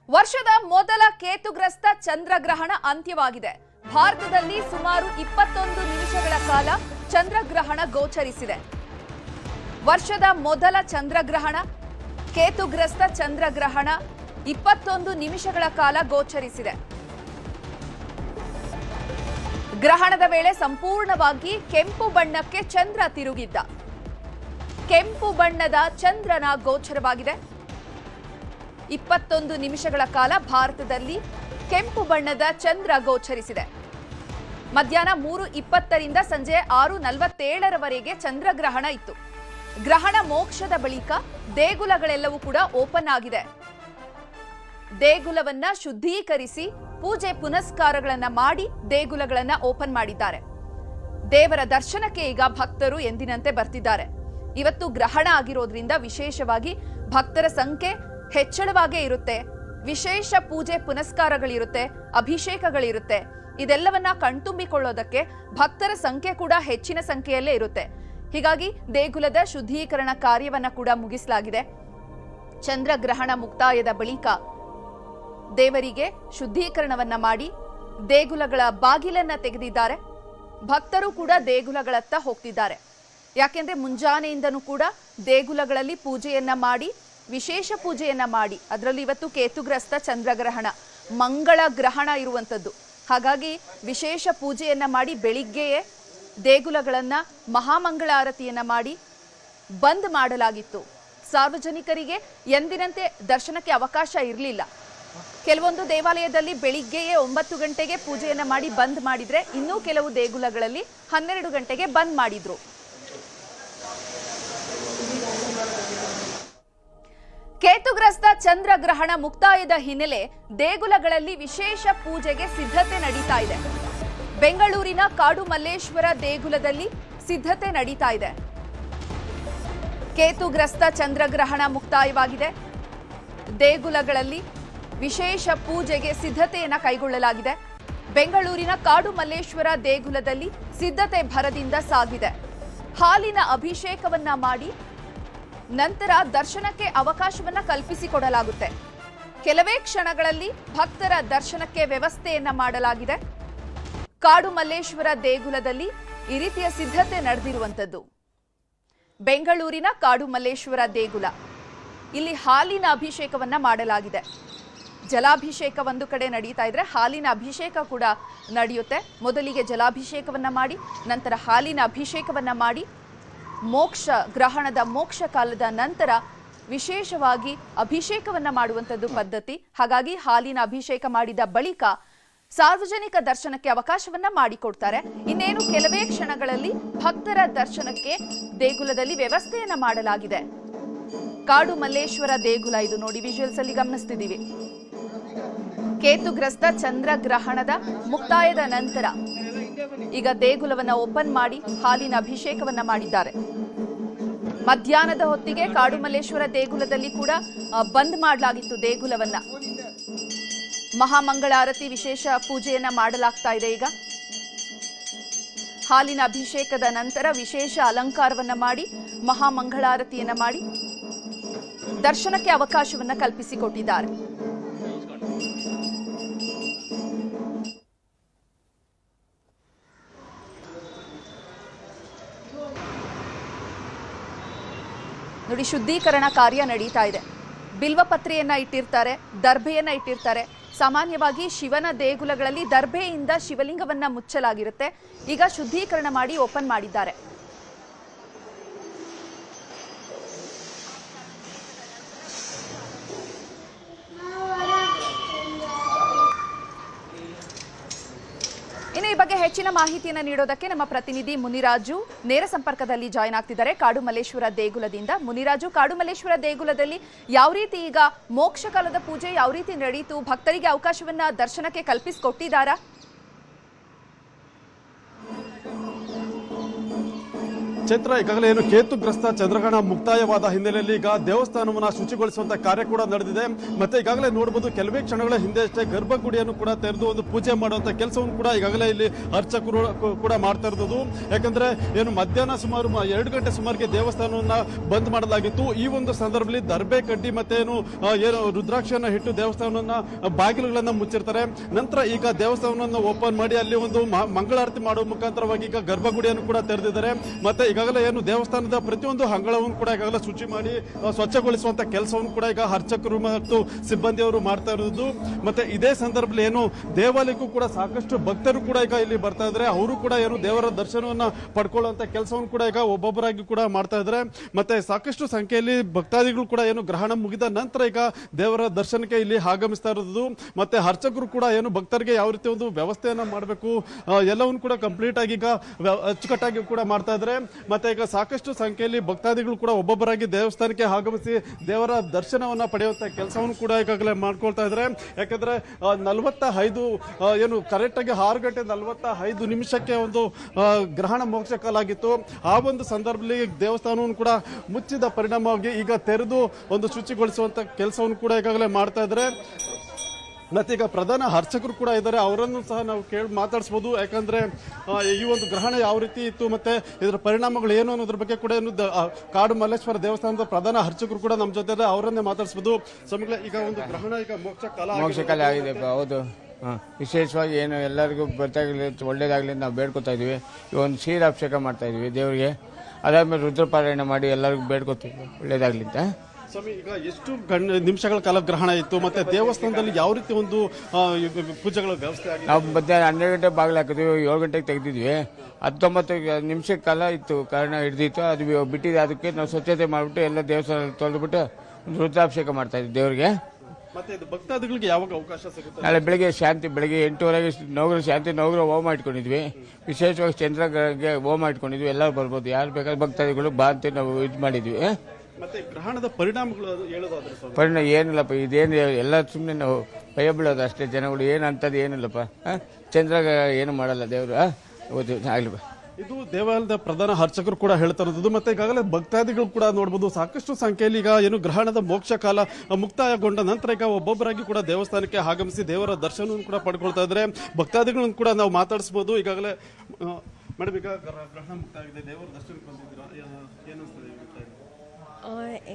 ವರ್ಷದ ಮೊದಲ ಕೇತುಗ್ರಸ್ತ ಚಂದ್ರಗ್ರಹಣ ಅಂತ್ಯವಾಗಿದೆ. ಭಾರತದಲ್ಲಿ ಸುಮಾರು 21 ನಿಮಿಷಗಳ ಕಾಲ ಚಂದ್ರಗ್ರಹಣ ಗೋಚರಿಸಿದೆ. ವರ್ಷದ ಮೊದಲ ಚಂದ್ರಗ್ರಹಣ ಕೇತುಗ್ರಸ್ತ ಚಂದ್ರಗ್ರಹಣ 21 ನಿಮಿಷಗಳ ಕಾಲ ಗೋಚರಿಸಿದೆ. ಗ್ರಹಣದ ವೇಳೆ ಸಂಪೂರ್ಣವಾಗಿ ಕೆಂಪು ಬಣ್ಣಕ್ಕೆ ಚಂದ್ರ ತಿರುಗಿದ್ದ. ಕೆಂಪು ಬಣ್ಣದ ಚಂದ್ರನ ಗೋಚರವಾಗಿದೆ. 21 ನಿಮಿಷಗಳ ಕಾಲ ಭಾರತದಲ್ಲಿ ಕೆಂಪು ಬಣ್ಣದ ಚಂದ್ರ ಗೋಚರಿಸಿದೆ. ಮಧ್ಯಾಹ್ನ 3:20ರಿಂದ ಸಂಜೆ 6:47ರವರೆಗೆ ಚಂದ್ರಗ್ರಹಣ ಇತ್ತು. ಗ್ರಹಣ ಮೋಕ್ಷದ ಬಳಿಕ ದೇಗುಲಗಳೆಲ್ಲವೂ ಕೂಡ ಓಪನ್ ಆಗಿದೆ. ದೇಗುಲವನ್ನ ಶುದ್ಧೀಕರಿಸಿ ಪೂಜೆ ಪುನಸ್ಕಾರಗಳನ್ನ ಮಾಡಿ ದೇಗುಲಗಳನ್ನ ಓಪನ್ ಮಾಡಿದ್ದಾರೆ. ದೇವರ ದರ್ಶನಕ್ಕೆ ಈಗ ಭಕ್ತರು ಎಂದಿನಂತೆ ಬರ್ತಿದ್ದಾರೆ. ಇವತ್ತು ಗ್ರಹಣ ಆಗಿರೋದ್ರಿಂದ ವಿಶೇಷವಾಗಿ ಭಕ್ತರ ಸಂಖ್ಯೆ ಹೆಚ್ಚಳವಾಗೇ ಇರುತ್ತೆ. ವಿಶೇಷ ಪೂಜೆ ಪುನಸ್ಕಾರಗಳಿರುತ್ತೆ, ಅಭಿಷೇಕಗಳಿರುತ್ತೆ. ಇದೆಲ್ಲವನ್ನ ಕಣ್ತುಂಬಿಕೊಳ್ಳೋದಕ್ಕೆ ಭಕ್ತರ ಸಂಖ್ಯೆ ಕೂಡ ಹೆಚ್ಚಿನ ಸಂಖ್ಯೆಯಲ್ಲೇ ಇರುತ್ತೆ. ಹೀಗಾಗಿ ದೇಗುಲದ ಶುದ್ಧೀಕರಣ ಕಾರ್ಯವನ್ನ ಕೂಡ ಮುಗಿಸಲಾಗಿದೆ. ಚಂದ್ರಗ್ರಹಣ ಮುಕ್ತಾಯದ ಬಳಿಕ ದೇವರಿಗೆ ಶುದ್ಧೀಕರಣವನ್ನ ಮಾಡಿ ದೇಗುಲಗಳ ಬಾಗಿಲನ್ನ ತೆಗೆದಿದ್ದಾರೆ. ಭಕ್ತರು ಕೂಡ ದೇಗುಲಗಳತ್ತ ಹೋಗ್ತಿದ್ದಾರೆ. ಯಾಕೆಂದ್ರೆ ಮುಂಜಾನೆಯಿಂದನೂ ಕೂಡ ದೇಗುಲಗಳಲ್ಲಿ ಪೂಜೆಯನ್ನ ಮಾಡಿ ವಿಶೇಷ ಪೂಜೆಯನ್ನ ಮಾಡಿ, ಅದರಲ್ಲಿ ಇವತ್ತು ಕೇತುಗ್ರಸ್ತ ಚಂದ್ರಗ್ರಹಣ ಮಂಗಳ ಗ್ರಹಣ ಇರುವಂಥದ್ದು. ಹಾಗಾಗಿ ವಿಶೇಷ ಪೂಜೆಯನ್ನ ಮಾಡಿ ಬೆಳಿಗ್ಗೆಯೇ ದೇಗುಲಗಳನ್ನ ಮಹಾಮಂಗಳಾರತಿಯನ್ನ ಮಾಡಿ ಬಂದ್ ಮಾಡಲಾಗಿತ್ತು. ಸಾರ್ವಜನಿಕರಿಗೆ ಎಂದಿನಂತೆ ದರ್ಶನಕ್ಕೆ ಅವಕಾಶ ಇರಲಿಲ್ಲ. ಕೆಲವೊಂದು ದೇವಾಲಯದಲ್ಲಿ ಬೆಳಿಗ್ಗೆಯೇ 9 ಗಂಟೆಗೆ ಪೂಜೆಯನ್ನ ಮಾಡಿ ಬಂದ್ ಮಾಡಿದ್ರೆ, ಇನ್ನೂ ಕೆಲವು ದೇಗುಲಗಳಲ್ಲಿ 12 ಗಂಟೆಗೆ ಬಂದ್ ಮಾಡಿದ್ರು. ಕೇತುಗ್ರಸ್ತ ಚಂದ್ರಗ್ರಹಣ ಮುಕ್ತಾಯದ ಹಿನ್ನೆಲೆ ದೇಗುಲಗಳಲ್ಲಿ ವಿಶೇಷ ಪೂಜೆಗೆ ಸಿದ್ಧತೆ ನಡೀತಾ ಇದೆ. ಬೆಂಗಳೂರಿನ ಕಾಡು ಮಲ್ಲೇಶ್ವರ ದೇಗುಲದಲ್ಲಿ ಸಿದ್ಧತೆ ನಡೀತಾ ಇದೆ. ಕೇತುಗ್ರಸ್ತ ಚಂದ್ರಗ್ರಹಣ ಮುಕ್ತಾಯವಾಗಿದೆ. ದೇಗುಲಗಳಲ್ಲಿ ವಿಶೇಷ ಪೂಜೆಗೆ ಸಿದ್ಧತೆಯನ್ನ ಕೈಗೊಳ್ಳಲಾಗಿದೆ. ಬೆಂಗಳೂರಿನ ಕಾಡು ಮಲ್ಲೇಶ್ವರ ದೇಗುಲದಲ್ಲಿ ಸಿದ್ಧತೆ ಭರದಿಂದ ಸಾಗಿದೆ. ಹಾಲಿನ ಅಭಿಷೇಕವನ್ನ ಮಾಡಿ ನಂತರ ದರ್ಶನಕ್ಕೆ ಅವಕಾಶವನ್ನ ಕಲ್ಪಿಸಿಕೊಡಲಾಗುತ್ತೆ. ಕೆಲವೇ ಕ್ಷಣಗಳಲ್ಲಿ ಭಕ್ತರ ದರ್ಶನಕ್ಕೆ ವ್ಯವಸ್ಥೆಯನ್ನ ಮಾಡಲಾಗಿದೆ. ಕಾಡು ಮಲ್ಲೇಶ್ವರ ದೇಗುಲದಲ್ಲಿ ಈ ರೀತಿಯ ಸಿದ್ಧತೆ ನಡೆದಿರುವಂಥದ್ದು. ಬೆಂಗಳೂರಿನ ಕಾಡು ಮಲ್ಲೇಶ್ವರ ದೇಗುಲ, ಇಲ್ಲಿ ಹಾಲಿನ ಅಭಿಷೇಕವನ್ನ ಮಾಡಲಾಗಿದೆ. ಜಲಾಭಿಷೇಕ ಒಂದು ಕಡೆ ನಡೀತಾ ಇದ್ರೆ ಹಾಲಿನ ಅಭಿಷೇಕ ಕೂಡ ನಡೆಯುತ್ತೆ. ಮೊದಲಿಗೆ ಜಲಾಭಿಷೇಕವನ್ನ ಮಾಡಿ ನಂತರ ಹಾಲಿನ ಅಭಿಷೇಕವನ್ನ ಮಾಡಿ ಮೋಕ್ಷ ಗ್ರಹಣದ ಮೋಕ್ಷ ಕಾಲದ ನಂತರ ವಿಶೇಷವಾಗಿ ಅಭಿಷೇಕವನ್ನ ಮಾಡುವಂಥದ್ದು ಪದ್ಧತಿ. ಹಾಗಾಗಿ ಹಾಲಿನ ಅಭಿಷೇಕ ಮಾಡಿದ ಬಳಿಕ ಸಾರ್ವಜನಿಕ ದರ್ಶನಕ್ಕೆ ಅವಕಾಶವನ್ನ ಮಾಡಿಕೊಡ್ತಾರೆ. ಇನ್ನೇನು ಕೆಲವೇ ಕ್ಷಣಗಳಲ್ಲಿ ಭಕ್ತರ ದರ್ಶನಕ್ಕೆ ದೇಗುಲದಲ್ಲಿ ವ್ಯವಸ್ಥೆಯನ್ನ ಮಾಡಲಾಗಿದೆ. ಕಾಡು ಮಲ್ಲೇಶ್ವರ ದೇಗುಲ ಇದು ನೋಡಿ, ವಿಜುವಲ್ಸ್ ಅಲ್ಲಿ ಗಮನಿಸ್ತಿದ್ದೀವಿ. ಕೇತುಗ್ರಸ್ತ ಚಂದ್ರಗ್ರಹಣದ ಮುಕ್ತಾಯದ ನಂತರ ಈಗ ದೇಗುಲವನ್ನ ಓಪನ್ ಮಾಡಿ ಹಾಲಿನ ಅಭಿಷೇಕವನ್ನ ಮಾಡಿದ್ದಾರೆ. ಮಧ್ಯಾಹ್ನದ ಹೊತ್ತಿಗೆ ಕಾಡು ಮಲ್ಲೇಶ್ವರ ದೇಗುಲದಲ್ಲಿ ಕೂಡ ಬಂದ್ ಮಾಡಲಾಗಿತ್ತು ದೇಗುಲವನ್ನ. ಮಹಾಮಂಗಳಾರತಿ ವಿಶೇಷ ಪೂಜೆಯನ್ನ ಮಾಡಲಾಗ್ತಾ ಇದೆ. ಈಗ ಹಾಲಿನ ಅಭಿಷೇಕದ ನಂತರ ವಿಶೇಷ ಅಲಂಕಾರವನ್ನ ಮಾಡಿ ಮಹಾಮಂಗಳಾರತಿಯನ್ನ ಮಾಡಿ ದರ್ಶನಕ್ಕೆ ಅವಕಾಶವನ್ನ ಕಲ್ಪಿಸಿಕೊಟ್ಟಿದ್ದಾರೆ. ನೋಡಿ, ಶುದ್ಧೀಕರಣ ಕಾರ್ಯ ನಡೀತಾ ಇದೆ. ಬಿಲ್ವಪತ್ರೆಯನ್ನ ಇಟ್ಟಿರ್ತಾರೆ, ದರ್ಭೆಯನ್ನ ಇಟ್ಟಿರ್ತಾರೆ. ಸಾಮಾನ್ಯವಾಗಿ ಶಿವನ ದೇಗುಲಗಳಲ್ಲಿ ದರ್ಭೆಯಿಂದ ಶಿವಲಿಂಗವನ್ನ ಮುಚ್ಚಲಾಗಿರುತ್ತೆ. ಈಗ ಶುದ್ಧೀಕರಣ ಮಾಡಿ ಓಪನ್ ಮಾಡಿದ್ದಾರೆ. ಇನ್ನು ಈ ಬಗ್ಗೆ ಹೆಚ್ಚಿನ ಮಾಹಿತಿಯನ್ನು ನೀಡೋದಕ್ಕೆ ನಮ್ಮ ಪ್ರತಿನಿಧಿ ಮುನಿರಾಜು ನೇರ ಸಂಪರ್ಕದಲ್ಲಿ ಜಾಯ್ನ್ ಆಗ್ತಿದ್ದಾರೆ ಕಾಡು ಮಲ್ಲೇಶ್ವರ ದೇಗುಲದಿಂದ. ಮುನಿರಾಜು, ಕಾಡು ಮಲ್ಲೇಶ್ವರ ದೇಗುಲದಲ್ಲಿ ಯಾವ ರೀತಿ ಈಗ ಮೋಕ್ಷ ಕಾಲದ ಪೂಜೆ ಯಾವ ರೀತಿ ನಡೆಯಿತು? ಭಕ್ತರಿಗೆ ಅವಕಾಶವನ್ನ ದರ್ಶನಕ್ಕೆ ಕಲ್ಪಿಸಿಕೊಟ್ಟಿದ್ದಾರಾ? ಚೈತ್ರ, ಈಗಾಗಲೇ ಏನು ಕೇತುಗ್ರಸ್ತ ಚಂದ್ರಗ್ರಹಣ ಮುಕ್ತಾಯವಾದ ಹಿನ್ನೆಲೆಯಲ್ಲಿ ಈಗ ದೇವಸ್ಥಾನವನ್ನ ಶುಚಿಗೊಳಿಸುವಂತ ಕಾರ್ಯ ಕೂಡ ನಡೆದಿದೆ. ಮತ್ತೆ ಈಗಾಗಲೇ ನೋಡಬಹುದು, ಕೆಲವೇ ಕ್ಷಣಗಳ ಹಿಂದೆ ಅಷ್ಟೇ ಗರ್ಭಗುಡಿಯನ್ನು ಕೂಡ ತೆರೆದು ಒಂದು ಪೂಜೆ ಮಾಡುವಂತ ಕೆಲಸವನ್ನು ಕೂಡ ಈಗಾಗಲೇ ಇಲ್ಲಿ ಅರ್ಚಕರು ಕೂಡ ಮಾಡ್ತಾ ಇರೋದು. ಯಾಕಂದ್ರೆ ಏನು ಮಧ್ಯಾಹ್ನ ಸುಮಾರು 2 ಗಂಟೆ ಸುಮಾರಿಗೆ ದೇವಸ್ಥಾನವನ್ನ ಬಂದ್ ಮಾಡಲಾಗಿತ್ತು. ಈ ಒಂದು ಸಂದರ್ಭದಲ್ಲಿ ದರ್ಬೆ ಕಡ್ಡಿ ಮತ್ತೆ ಏನು ರುದ್ರಾಕ್ಷಿಯನ್ನ ಇಟ್ಟು ದೇವಸ್ಥಾನವನ್ನ ಬಾಗಿಲುಗಳನ್ನ ಮುಚ್ಚಿರ್ತಾರೆ. ನಂತರ ಈಗ ದೇವಸ್ಥಾನವನ್ನ ಓಪನ್ ಮಾಡಿ ಅಲ್ಲಿ ಒಂದು ಮಂಗಳಾರತಿ ಮಾಡುವ ಮುಖಾಂತರವಾಗಿ ಈಗ ಗರ್ಭಗುಡಿಯನ್ನು ಕೂಡ ತೆರೆದಿದ್ದಾರೆ. ಮತ್ತೆ ಈಗಾಗಲೇ ಏನು ದೇವಸ್ಥಾನದ ಪ್ರತಿಯೊಂದು ಅಂಗಳವನ್ನು ಕೂಡ ಈಗಾಗಲೇ ಶುಚಿ ಮಾಡಿ ಸ್ವಚ್ಛಗೊಳಿಸುವಂತ ಕೆಲಸವನ್ನು ಕೂಡ ಈಗ ಅರ್ಚಕರು ಮತ್ತು ಸಿಬ್ಬಂದಿಯವರು ಮಾಡ್ತಾ ಇರೋದು. ಮತ್ತೆ ಇದೇ ಸಂದರ್ಭದಲ್ಲಿ ಏನು ದೇವಾಲಯಕ್ಕೂ ಕೂಡ ಸಾಕಷ್ಟು ಭಕ್ತರು ಕೂಡ ಈಗ ಇಲ್ಲಿ ಬರ್ತಾ ಇದ್ದಾರೆ. ಅವರು ಕೂಡ ಏನು ದೇವರ ದರ್ಶನವನ್ನ ಪಡ್ಕೊಳ್ಳುವಂತ ಕೆಲಸವನ್ನು ಕೂಡ ಈಗ ಒಬ್ಬೊಬ್ಬರಾಗಿ ಕೂಡ ಮಾಡ್ತಾ ಇದ್ದಾರೆ. ಮತ್ತೆ ಸಾಕಷ್ಟು ಸಂಖ್ಯೆಯಲ್ಲಿ ಭಕ್ತಾದಿಗಳು ಕೂಡ ಏನು ಗ್ರಹಣ ಮುಗಿದ ನಂತರ ಈಗ ದೇವರ ದರ್ಶನಕ್ಕೆ ಇಲ್ಲಿ ಆಗಮಿಸ್ತಾ ಇರೋದು. ಮತ್ತೆ ಅರ್ಚಕರು ಕೂಡ ಏನು ಭಕ್ತರಿಗೆ ಯಾವ ರೀತಿ ಒಂದು ವ್ಯವಸ್ಥೆಯನ್ನ ಮಾಡಬೇಕು ಎಲ್ಲವನ್ನು ಕೂಡ ಕಂಪ್ಲೀಟ್ ಆಗಿ ಈಗ ಅಚ್ಚುಕಟ್ಟಾಗಿ ಕೂಡ ಮಾಡ್ತಾ ಇದ್ದಾರೆ. ಮತ್ತೆ ಈಗ ಸಾಕಷ್ಟು ಸಂಖ್ಯೆಯಲ್ಲಿ ಭಕ್ತಾದಿಗಳು ಕೂಡ ಒಬ್ಬೊಬ್ಬರಾಗಿ ದೇವಸ್ಥಾನಕ್ಕೆ ಆಗಮಿಸಿ ದೇವರ ದರ್ಶನವನ್ನ ಪಡೆಯುವಂತ ಕೆಲಸವನ್ನು ಕೂಡ ಈಗಾಗಲೇ ಮಾಡ್ಕೊಳ್ತಾ ಇದ್ದಾರೆ. ಯಾಕಂದ್ರೆ 45 ಏನು ಕರೆಕ್ಟ್ ಆಗಿ 6 ಗಂಟೆ 45 ನಿಮಿಷಕ್ಕೆ ಒಂದು ಗ್ರಹಣ ಮೋಕ್ಷ ಕಾಲ ಆಗಿತ್ತು. ಆ ಒಂದು ಸಂದರ್ಭದಲ್ಲಿ ದೇವಸ್ಥಾನವನ್ನು ಕೂಡ ಮುಚ್ಚಿದ ಪರಿಣಾಮವಾಗಿ ಈಗ ತೆರೆದು ಒಂದು ಶುಚಿಗೊಳಿಸುವಂತ ಕೆಲಸವನ್ನು ಕೂಡ ಈಗಾಗಲೇ ಮಾಡ್ತಾ ಇದ್ದಾರೆ. ಮತ್ತೆ ಈಗ ಪ್ರಧಾನ ಅರ್ಚಕರು ಕೂಡ ಇದ್ದಾರೆ, ಅವರನ್ನು ಸಹ ನಾವು ಮಾತಾಡಿಸಬಹುದು. ಯಾಕಂದ್ರೆ ಈ ಒಂದು ಗ್ರಹಣ ಯಾವ ರೀತಿ ಇತ್ತು ಮತ್ತೆ ಇದರ ಪರಿಣಾಮಗಳು ಏನು ಅನ್ನೋದ್ರ ಬಗ್ಗೆ ಕೂಡ ಏನು ಕಾಡು ಮಲ್ಲೇಶ್ವರ ದೇವಸ್ಥಾನದ ಪ್ರಧಾನ ಅರ್ಚಕರು ಕೂಡ ನಮ್ಮ ಜೊತೆ ಅವರನ್ನೇ ಮಾತಾಡಿಸಬಹುದು. ಸ್ವಾಮಿಗಳೇ, ಈಗ ಒಂದು ಗ್ರಹಣ ಈಗ ಮೋಕ್ಷ ಕಾಲ ಆಗಿದೆ. ಹೌದು, ವಿಶೇಷವಾಗಿ ಏನು ಎಲ್ಲರಿಗೂ ಬರ್ತಾಗಲಿ ಒಳ್ಳೇದಾಗಲಿ ನಾವು ಬೇಡ್ಕೊತಾ ಇದೀವಿ. ಈ ಒಂದು ಕ್ಷೀರಾಭಿಷೇಕ ಮಾಡ್ತಾ ಇದೀವಿ ದೇವರಿಗೆ. ಅದಾದ್ಮೇಲೆ ರುದ್ರಪಾರಾಯಣ ಮಾಡಿ ಎಲ್ಲರಿಗೂ ಬೇಡ್ಕೊತೀವಿ ಒಳ್ಳೇದಾಗ್ಲಿ ಅಂತ. ಸ್ವಾಮಿ, ಈಗ ಎಷ್ಟು ನಿಮಿಷಗಳ ಕಾಲ ಗ್ರಹಣ ಇತ್ತು ಮತ್ತೆ ದೇವಸ್ಥಾನದಲ್ಲಿ ಯಾವ ರೀತಿ ಒಂದು ಪೂಜೆಗಳ ವ್ಯವಸ್ಥೆ ಆಗಿದೆ? ನಾವು ಮಧ್ಯಾಹ್ನ 12 ಗಂಟೆ ಬಾಗಿಲು ಹಾಕಿದ್ವಿ, 7 ಗಂಟೆಗೆ ತೆಗೆದಿದ್ವಿ. 19 ನಿಮಿಷದ ಕಾಲ ಇತ್ತು, ಕಾರಣ ಹಿಡಿದಿತ್ತು. ಅದು ಬಿಟ್ಟಿದೆ. ಅದಕ್ಕೆ ನಾವು ಸ್ವಚ್ಛತೆ ಮಾಡಿಬಿಟ್ಟು ಎಲ್ಲ ದೇವಸ್ಥಾನ ತೊಳೆದ್ಬಿಟ್ಟು ರುದ್ರಾಭಿಷೇಕ ಮಾಡ್ತಾ ಇದ್ವಿ ದೇವರಿಗೆ. ಮತ್ತೆ ಇದು ಭಕ್ತಾದಿಗಳಿಗೆ ಯಾವಾಗ ಅವಕಾಶ ಸಿಗುತ್ತೆ? ನಾಳೆ ಬೆಳಿಗ್ಗೆ 8:30ಗೆ ನವಗ್ರಹ ಶಾಂತಿ ನವಗ್ರಹ ಹೋಮ ಇಟ್ಕೊಂಡಿದ್ವಿ. ವಿಶೇಷವಾಗಿ ಚಂದ್ರಗ್ರಹಕ್ಕೆ ಹೋಮ ಇಟ್ಕೊಂಡಿದ್ವಿ. ಎಲ್ಲರೂ ಬರ್ಬೋದು, ಯಾರು ಬೇಕಾದ್ರೆ ಭಕ್ತಾದಿಗಳು ಬಾ ಅಂತ ನಾವು ಇದು ಮಾಡಿದ್ವಿ. ಮತ್ತೆ ಗ್ರಹಣದ ಪರಿಣಾಮಗಳು ಹೇಳೋದಾದ್ರೆ? ಪರಿಣಾಮ ಏನಿಲ್ಲಪ್ಪ, ಇದೇನು ಎಲ್ಲ ಸುಮ್ಮನೆ ನಾವು ಭಯ ಬೀಳೋದು ಅಷ್ಟೇ. ಜನಗಳು ಏನು ಅಂತದ್ದು ಏನಿಲ್ಲಪ್ಪ. ಚಂದ್ರಗ ಏನು ಮಾಡಲ್ಲ ದೇವರು. ಆಗ್ಲಿಪ್ಪ. ಇದು ದೇವಾಲಯದ ಪ್ರಧಾನ ಅರ್ಚಕರು ಕೂಡ ಹೇಳ್ತಾ ಇರೋದು. ಮತ್ತೆ ಈಗಾಗಲೇ ಭಕ್ತಾದಿಗಳು ಕೂಡ ನೋಡಬಹುದು, ಸಾಕಷ್ಟು ಸಂಖ್ಯೆಯಲ್ಲಿ ಈಗ ಏನು ಗ್ರಹಣದ ಮೋಕ್ಷ ಕಾಲ ಮುಕ್ತಾಯಗೊಂಡ ನಂತರ ಈಗ ಒಬ್ಬೊಬ್ಬರಾಗಿ ಕೂಡ ದೇವಸ್ಥಾನಕ್ಕೆ ಆಗಮಿಸಿ ದೇವರ ದರ್ಶನವನ್ನು ಕೂಡ ಪಡ್ಕೊಳ್ತಾ ಇದ್ದಾರೆ. ಭಕ್ತಾದಿಗಳನ್ನು ಕೂಡ ನಾವು ಮಾತಾಡಿಸಬಹುದು. ಈಗಾಗಲೇ ಮೇಡಮ್, ಈಗ ಗ್ರಹಣ ಮುಕ್ತಾಯ ಆಗಿದೆ, ದೇವರ ದರ್ಶನಕ್ಕೆ ಬಂದಿದ್ದೀರಾ, ಏನು ಅನಿಸ್ತದೆ?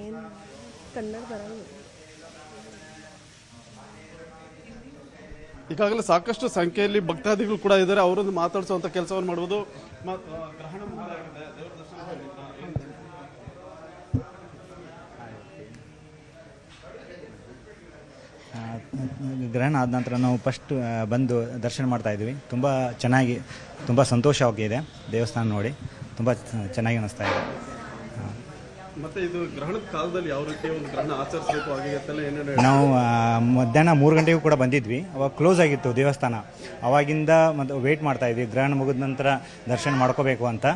ಏನು ಕನ್ನಡ ಬರಲ್ಲ. ಈಗಾಗಲೇ ಸಾಕಷ್ಟು ಸಂಖ್ಯೆಯಲ್ಲಿ ಭಕ್ತಾದಿಗಳು ಕೂಡ ಇದ್ದಾರೆ, ಅವರನ್ನು ಮಾತಾಡಿಸುವಂತ ಕೆಲಸವನ್ನು ಮಾಡುವುದು. ಗ್ರಹಣ ಮುಕ್ತಾಯ ಆಗಿದೆ, ದೇವರ ದರ್ಶನ ಗ್ರಹಣ ಆದ ನಂತರ ನಾವು ಫಸ್ಟ್ ಬಂದು ದರ್ಶನ ಮಾಡ್ತಾ ಇದ್ವಿ. ತುಂಬ ಚೆನ್ನಾಗಿ, ತುಂಬ ಸಂತೋಷವಾಗಿದೆ ದೇವಸ್ಥಾನ ನೋಡಿ. ತುಂಬ ಚೆನ್ನಾಗಿ ಅನಿಸ್ತಾ ಇದೆ. ಮತ್ತೆ ಇದು ಗ್ರಹಣದ ಕಾಲದಲ್ಲಿ ಯಾವ ರೀತಿ ಒಂದು ಗ್ರಹಣ ಆಚರಿಸಬೇಕು ಹಾಗೆ ನಾವು ಮಧ್ಯಾಹ್ನ 3 ಗಂಟೆಗೂ ಕೂಡ ಬಂದಿದ್ವಿ. ಅವಾಗ ಕ್ಲೋಸ್ ಆಗಿತ್ತು ದೇವಸ್ಥಾನ. ಅವಾಗಿಂದ ಮತ್ತೆ ವೇಟ್ ಮಾಡ್ತಾ ಇದ್ವಿ ಗ್ರಹಣ ಮುಗಿದ ನಂತರ ದರ್ಶನ ಮಾಡ್ಕೋಬೇಕು ಅಂತ.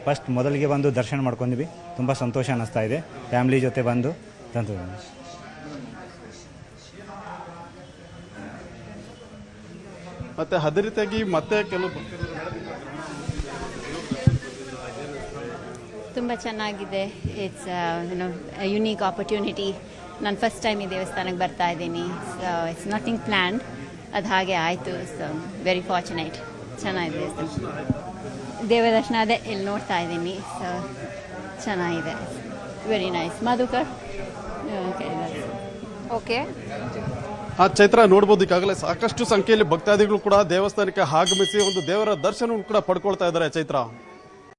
ಫಸ್ಟ್ ಮೊದಲಿಗೆ ಬಂದು ದರ್ಶನ ಮಾಡ್ಕೊಂಡ್ವಿ. ತುಂಬ ಸಂತೋಷ ಅನ್ನಿಸ್ತಾ ಇದೆ ಫ್ಯಾಮಿಲಿ ಜೊತೆ ಬಂದು ತಂದು. ಮತ್ತೆ ಅದೇ ರೀತಿಯಾಗಿ ಮತ್ತೆ ಕೆಲವು ತುಂಬ ಚೆನ್ನಾಗಿದೆ. It's unique opportunity. ನಾನು ಫಸ್ಟ್ ಟೈಮ್ ಈ ದೇವಸ್ಥಾನಕ್ಕೆ ಬರ್ತಾ ಇದ್ದೀನಿ. ಸೊ ಇಟ್ಸ್ ನಥಿಂಗ್ ಪ್ಲ್ಯಾನ್ಡ್, ಅದು ಹಾಗೆ ಆಯಿತು. So very fortunate. ಚೆನ್ನಾಗಿದೆ ದೇವರ ದರ್ಶನ. ಅದೇ ಇಲ್ಲಿ ನೋಡ್ತಾ ಇದ್ದೀನಿ. ಸೊ ಚೆನ್ನಾಗಿದೆ, very nice. Madhukar okay. Chaitra, ನೋಡ್ಬೋದು ಈಗಾಗಲೇ ಸಾಕಷ್ಟು ಸಂಖ್ಯೆಯಲ್ಲಿ ಭಕ್ತಾದಿಗಳು ಕೂಡ ದೇವಸ್ಥಾನಕ್ಕೆ ಆಗಮಿಸಿ ಒಂದು ದೇವರ ದರ್ಶನವನ್ನು ಕೂಡ ಪಡ್ಕೊಳ್ತಾ ಇದ್ದಾರೆ. ಚೈತ್ರ.